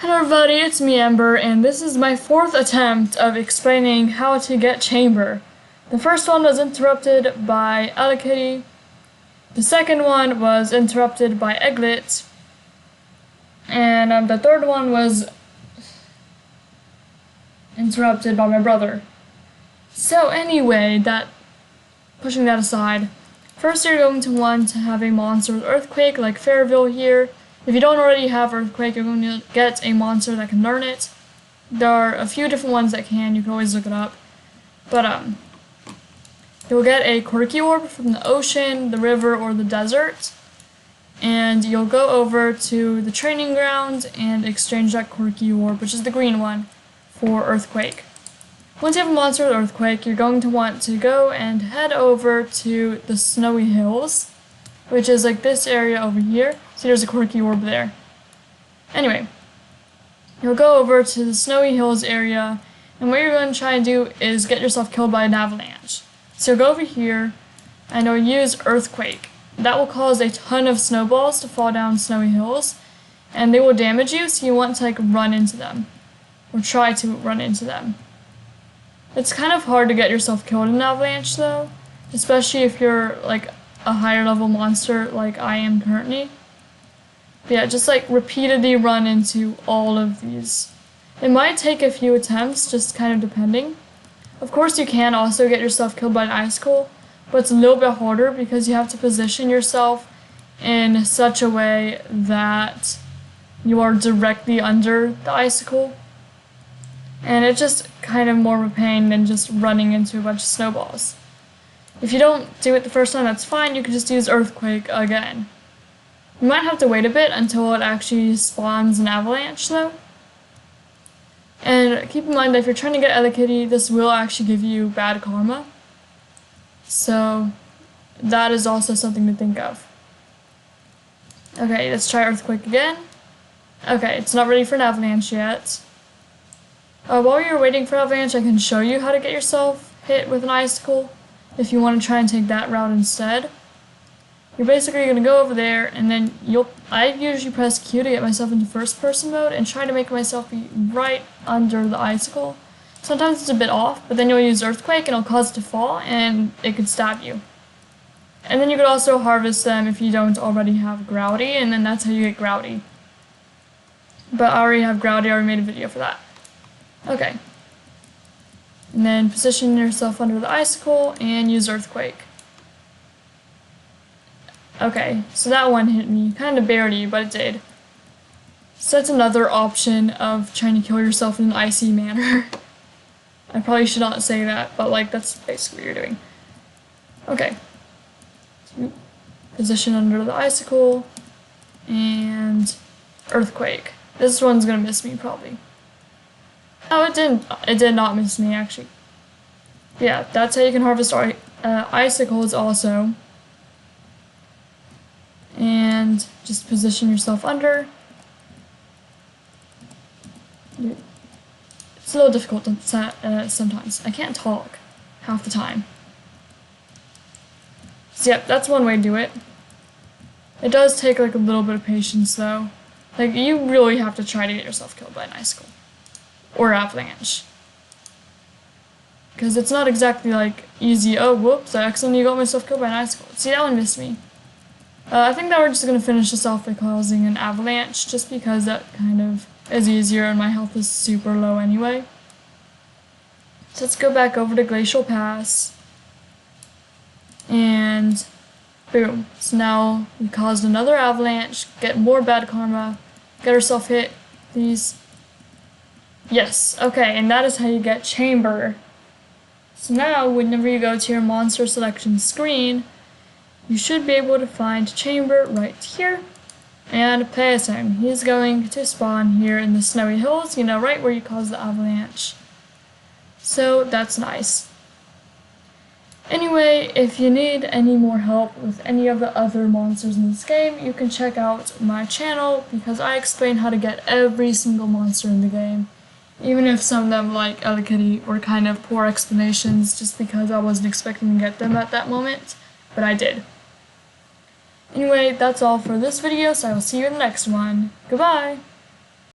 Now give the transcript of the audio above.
Hello everybody, it's me Amber, and this is my fourth attempt of explaining how to get Chambrr. The first one was interrupted by Kitty. The second one was interrupted by Egglet. And the third one was interrupted by my brother. So anyway, pushing that aside, first you're going to want to have a monster with Earthquake like Fairville here. If you don't already have Earthquake, you're going to get a monster that can learn it. There are a few different ones that can, you can always look it up. But you'll get a Quirky Orb from the ocean, the river, or the desert. And you'll go over to the training ground and exchange that Quirky Orb, which is the green one, for Earthquake. Once you have a monster with Earthquake, you're going to want to go and head over to the Snowy Hills, which is like this area over here. See, there's a Quirky Orb there. Anyway, you'll go over to the Snowy Hills area, and what you're going to try and do is get yourself killed by an avalanche. So go over here, and you'll use Earthquake. That will cause a ton of snowballs to fall down Snowy Hills, and they will damage you, so you want to run into them. Or try to run into them. It's kind of hard to get yourself killed in an avalanche though, especially if you're a higher level monster like I am currently. But yeah, just repeatedly run into all of these. It might take a few attempts, just kind of depending. Of course you can also get yourself killed by an icicle, but it's a little bit harder because you have to position yourself in such a way that you are directly under the icicle. And it's just kind of more of a pain than just running into a bunch of snowballs. If you don't do it the first time, that's fine, you can just use Earthquake again. You might have to wait a bit until it actually spawns an avalanche though. And keep in mind that if you're trying to get Ellie Kitty, this will actually give you bad karma. So that is also something to think of. Okay, let's try Earthquake again. Okay, it's not ready for an avalanche yet. While you're waiting for avalanche, I can show you how to get yourself hit with an icicle if you want to try and take that route instead. You're basically going to go over there, and then I usually press Q to get myself into first person mode and try to make myself be right under the icicle. Sometimes it's a bit off, but then you'll use Earthquake and it'll cause it to fall and it could stab you. And then you could also harvest them if you don't already have Grouty, and then that's how you get Grouty. But I already have Grouty, I already made a video for that. Okay. And then position yourself under the icicle and use Earthquake. Okay, so that one hit me. Kind of barely, but it did. So that's another option of trying to kill yourself in an icy manner. I probably should not say that, but that's basically what you're doing. Okay. So position under the icicle and Earthquake. This one's gonna miss me probably. Oh, it didn't. It did not miss me, actually. Yeah, that's how you can harvest icicles also. And just position yourself under. It's a little difficult sometimes. I can't talk half the time. So yep, that's one way to do it. It does take a little bit of patience though. You really have to try to get yourself killed by an icicle. Or avalanche. Because it's not exactly easy, oh whoops, I accidentally got myself killed by an icicle. See, that one missed me. I think that we're just going to finish this off by causing an avalanche, just because that kind of is easier and my health is super low anyway. So let's go back over to Glacial Pass. And boom. So now we caused another avalanche, get more bad karma, get ourselves hit, please. Yes, okay, and that is how you get Chambrr. So now, whenever you go to your monster selection screen, you should be able to find Chambrr right here, and place him. He's going to spawn here in the Snowy Hills, right where you caused the avalanche. So that's nice. Anyway, if you need any more help with any of the other monsters in this game, you can check out my channel, because I explain how to get every single monster in the game. Even if some of them, like Ellie Kitty, were kind of poor explanations just because I wasn't expecting to get them at that moment, but I did. Anyway, that's all for this video, so I will see you in the next one. Goodbye!